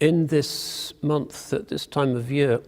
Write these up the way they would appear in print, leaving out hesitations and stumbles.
In this month, at this time of year,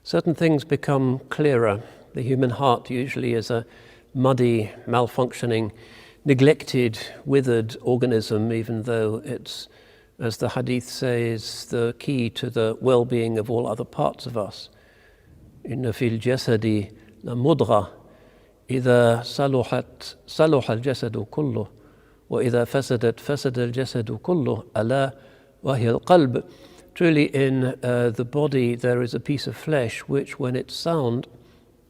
certain things become clearer. The human heart usually is a muddy, malfunctioning, neglected, withered organism, even though it's, as the hadith says, the key to the well-being of all other parts of us. Inna fil jasadi la mudgha idha saluhat saluha al-jasadu kulluh wa idha fasadat fasada al-jasadu kulluh ala wa hiya al-qalb. Truly in the body there is a piece of flesh which, when it's sound,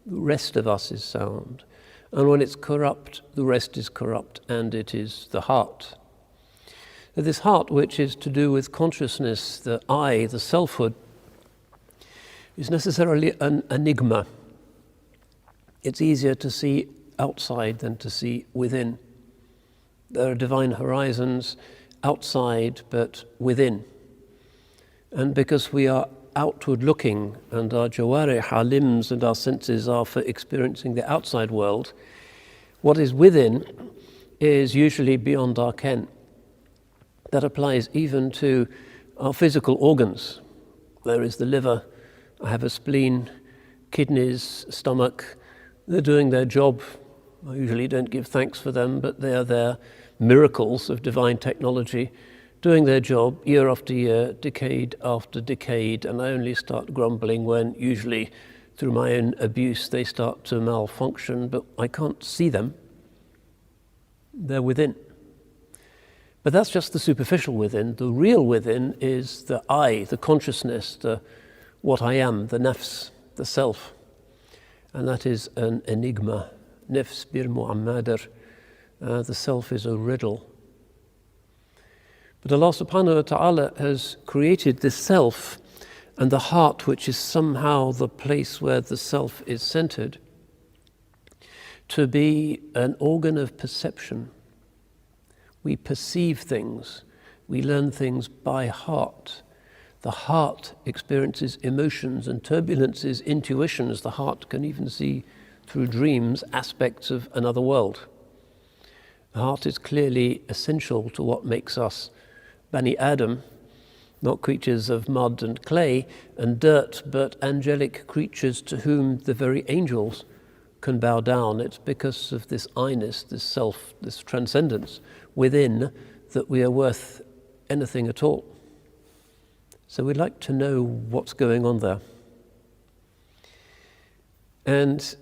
the rest of us is sound. And when it's corrupt, the rest is corrupt, and it is the heart. So this heart, which is to do with consciousness, the I, the selfhood, is necessarily an enigma. It's easier to see outside than to see within. There are divine horizons outside, but within. And because we are outward looking, and our jawarih, our limbs and our senses are for experiencing the outside world, what is within is usually beyond our ken. That applies even to our physical organs. There is the liver, I have a spleen, kidneys, stomach. They're doing their job. I usually don't give thanks for them, but they are there, miracles of divine technology, doing their job year after year, decade after decade, and I only start grumbling when, usually through my own abuse, they start to malfunction, but I can't see them. They're within. But that's just the superficial within. The real within is the I, the consciousness, the what I am, the nafs, the self. And that is an enigma. Nafs bir mu'ammadar. The self is a riddle. But Allah subhanahu wa ta'ala has created this self and the heart, which is somehow the place where the self is centered, to be an organ of perception. We perceive things, we learn things by heart. The heart experiences emotions and turbulences, intuitions. The heart can even see through dreams aspects of another world. The heart is clearly essential to what makes us Bani Adam, not creatures of mud and clay and dirt, but angelic creatures to whom the very angels can bow down. It's because of this I-ness, this self, this transcendence within that we are worth anything at all. So we'd like to know what's going on there. And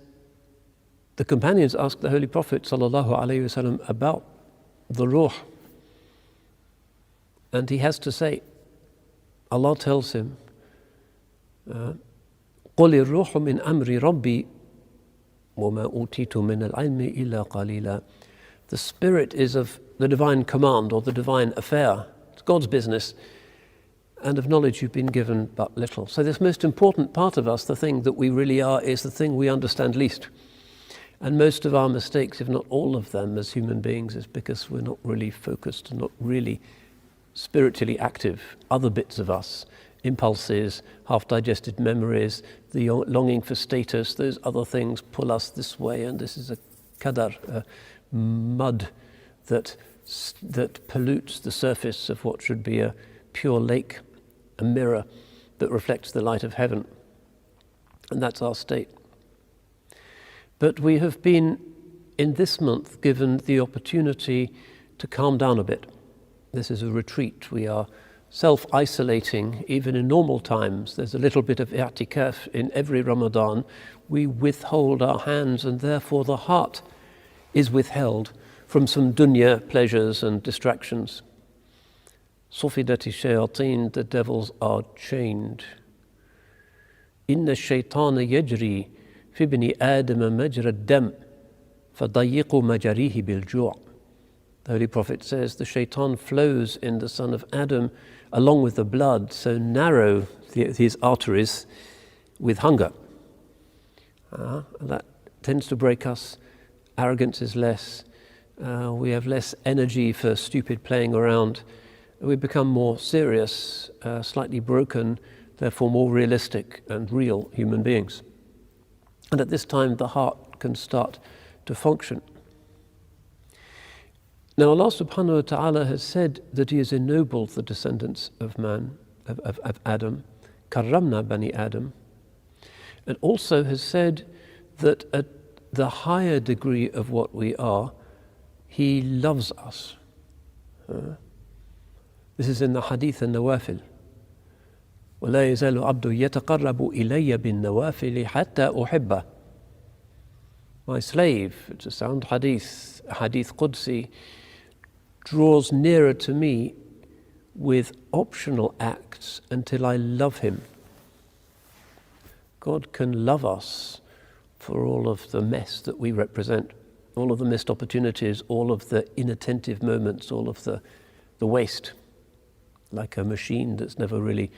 the companions asked the Holy Prophet ﷺ about the ruh. And he has to say, Allah tells him, قُلِ الرُّوحُ مِنْ أَمْرِ رَبِّي وَمَا أُوتِيتُ مِنَ الْعِلْمِ إِلَّا قَلِيلًا. The spirit is of the divine command or the divine affair. It's God's business. And of knowledge you've been given but little. So this most important part of us, the thing that we really are, is the thing we understand least. And most of our mistakes, if not all of them as human beings, is because we're not really focused and not really spiritually active. Other bits of us, impulses, half-digested memories, the longing for status, those other things pull us this way, and this is a qadar, a mud that pollutes the surface of what should be a pure lake, a mirror that reflects the light of heaven. And that's our state. But we have been, in this month, given the opportunity to calm down a bit. This is a retreat. We are self-isolating, even in normal times. There's a little bit of i'tikaf in every Ramadan. We withhold our hands, and therefore the heart is withheld from some dunya pleasures and distractions. Sufidati shayateen, the devils are chained. Inna shaytana yajri fi ibni Adama majra ad-dam fadayyiqu majarihi bil-ju'. The Holy Prophet says the shaitan flows in the son of Adam along with the blood, so narrow his arteries with hunger. That tends to break us. Arrogance is less. We have less energy for stupid playing around. We become more serious, slightly broken, therefore more realistic and real human beings. And at this time, the heart can start to function. Now Allah subhanahu wa ta'ala has said that He has ennobled the descendants of man of Adam, karramna bani Adam, and also has said that at the higher degree of what we are, he loves us. This is in the Hadith al-Nawafil. وَلَا يَزَالُ عَبْدٌ يَتَقَرَّبُ إِلَيَّ بِالنَّوَافِلِ حَتَّى أُحِبَّهُ. My slave, it's a sound hadith, hadith Qudsi, draws nearer to me with optional acts until I love him. God can love us for all of the mess that we represent, all of the missed opportunities, all of the inattentive moments, all of the waste, like a machine that's never really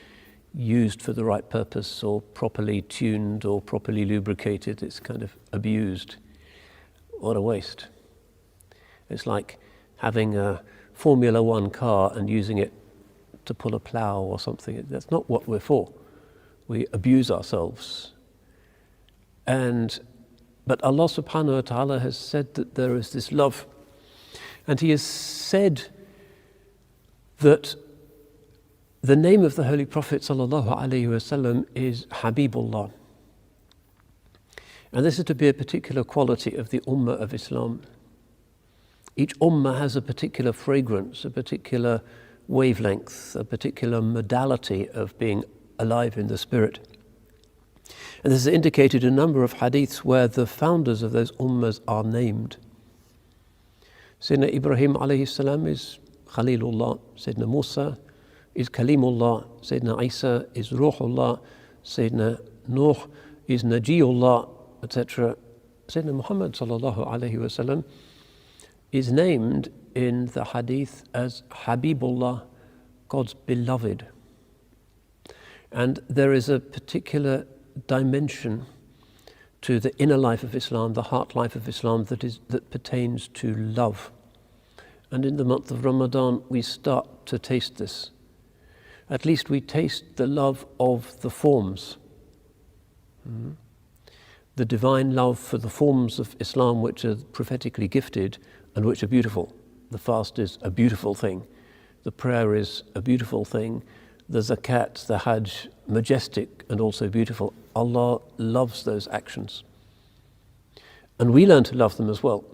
used for the right purpose or properly tuned or properly lubricated. It's kind of abused. What a waste. It's like having a Formula One car and using it to pull a plow or something. That's not what we're for. We abuse ourselves. But Allah subhanahu wa ta'ala has said that there is this love. And He has said that the name of the Holy Prophet sallallahu alaihi wasallam is Habibullah. And this is to be a particular quality of the Ummah of Islam. Each Ummah has a particular fragrance, a particular wavelength, a particular modality of being alive in the spirit. And this is indicated in a number of hadiths where the founders of those ummahs are named. Sayyidina Ibrahim alayhi salam is Khalilullah, Sayyidina Musa is Kalimullah, Sayyidina Isa is Ruhullah, Sayyidina Nuh is Najiyullah, etc. Sayyidina Muhammad sallallahu alayhi wasallam is named in the hadith as Habibullah, God's beloved. And there is a particular dimension to the inner life of Islam, the heart life of Islam that pertains to love. And in the month of Ramadan, we start to taste this. At least we taste the love of the forms. The divine love for the forms of Islam which are prophetically gifted and which are beautiful. The fast is a beautiful thing. The prayer is a beautiful thing. The zakat, the hajj, majestic and also beautiful. Allah loves those actions. And we learn to love them as well.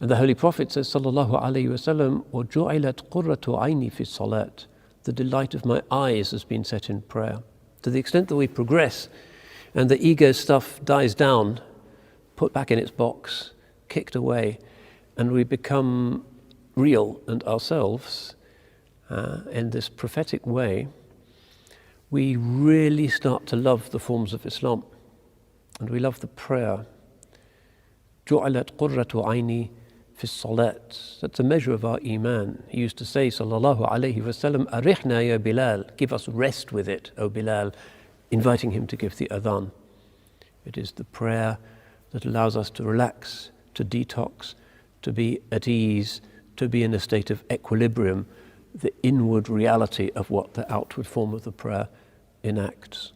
And the Holy Prophet says, sallallahu alayhi wasallam, وَجُعِلَتْ قُرَّةُ عَيْنِي فِي الصَّلَاةِ. The delight of my eyes has been set in prayer. To the extent that we progress and the ego stuff dies down, put back in its box, kicked away, and we become real and ourselves in this prophetic way, we really start to love the forms of Islam. And we love the prayer. جُعِلَتْ قُرَّةُ عَيْنِي في الصلاة. That's a measure of our iman. He used to say, sallallahu alayhi wasallam, arihna ya Bilal, give us rest with it, O Bilal, inviting him to give the adhan. It is the prayer that allows us to relax, to detox, to be at ease, to be in a state of equilibrium, the inward reality of what the outward form of the prayer enacts.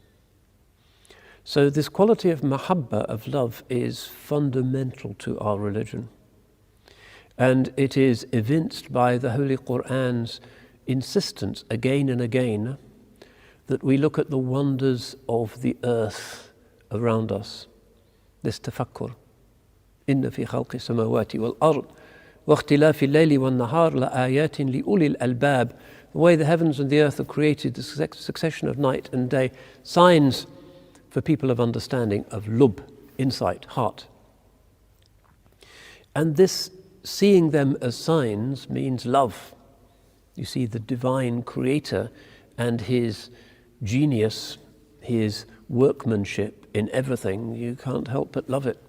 So this quality of mahabba, of love, is fundamental to our religion. And it is evinced by the Holy Qur'an's insistence again and again that we look at the wonders of the earth around us. This tafakkur. Inna fi khalqi samawati wal ard wa ikhtilafi al-layli wan nahar la ayatin li ulil albab. The way the heavens and the earth are created, the succession of night and day, signs for people of understanding, of lub, insight, heart. And this seeing them as signs means love. You see the divine creator and his genius, his workmanship in everything. You can't help but love it.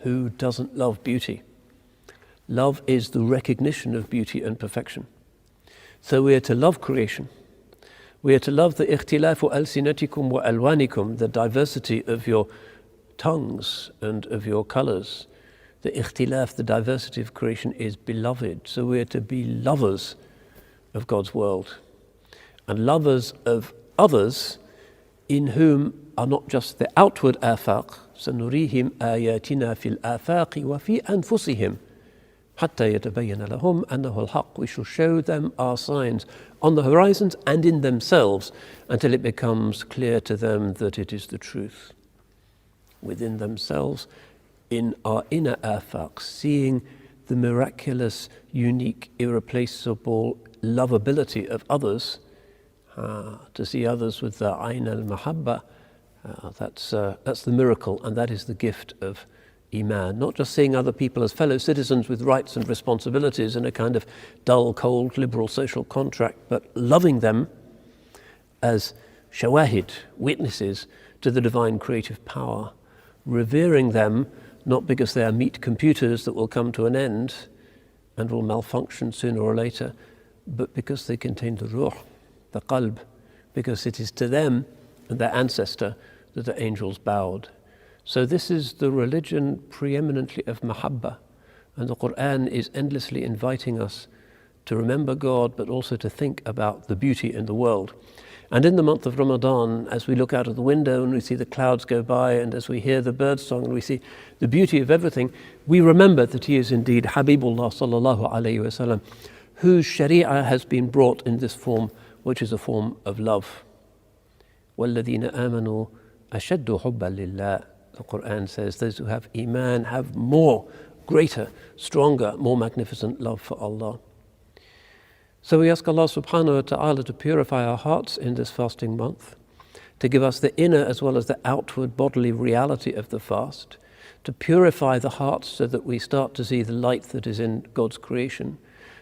Who doesn't love beauty? Love is the recognition of beauty and perfection. So we are to love creation. We are to love the ikhtilafu alsinatikum wa alwanikum, the diversity of your tongues and of your colors. The ikhtilaf, the diversity of creation, is beloved. So we are to be lovers of God's world and lovers of others in whom are not just the outward afaq, sanurihim ayatina fil afaqi wa fi anfusihim. حتى يتبين لهم أنه الحق. We shall show them our signs on the horizons and in themselves until it becomes clear to them that it is the truth. Within themselves, in our inner afaq, seeing the miraculous, unique, irreplaceable lovability of others, to see others with the ayn al-mahabba, that's the miracle, and that is the gift of Iman. Not just seeing other people as fellow citizens with rights and responsibilities in a kind of dull, cold, liberal social contract, but loving them as shawahid, witnesses to the divine creative power, revering them not because they are meat computers that will come to an end and will malfunction sooner or later, but because they contain the ruh, the qalb, because it is to them and their ancestor that the angels bowed. So this is the religion preeminently of mahabba, and the Quran is endlessly inviting us to remember God, but also to think about the beauty in the world. And in the month of Ramadan, as we look out of the window and we see the clouds go by, and as we hear the bird song and we see the beauty of everything, we remember that he is indeed Habibullah sallallahu alayhi wasallam, whose sharia has been brought in this form, which is a form of love. وَالَّذِينَ آمَنُوا أَشَدُّ حُبًّا لِلَّهِ. The Quran says those who have Iman have more, greater, stronger, more magnificent love for Allah. So we ask Allah subhanahu wa ta'ala to purify our hearts in this fasting month, to give us the inner as well as the outward bodily reality of the fast, to purify the hearts so that we start to see the light that is in God's creation,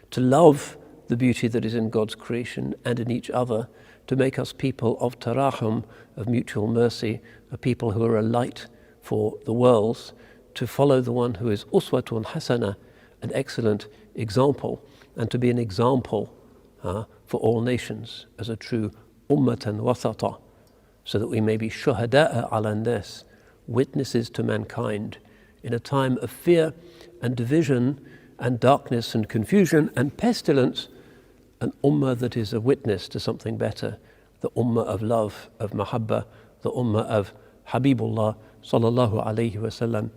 to love the beauty that is in God's creation and in each other, to make us people of tarahum, of mutual mercy, a people who are a light for the worlds, to follow the one who is uswatun hasana, an excellent example, and to be an example for all nations as a true ummatan wasata, so that we may be shuhada'a ala nas, witnesses to mankind in a time of fear and division and darkness and confusion and pestilence, an ummah that is a witness to something better, the ummah of love, of mahabba, the ummah of Habibullah sallallahu alayhi wasallam.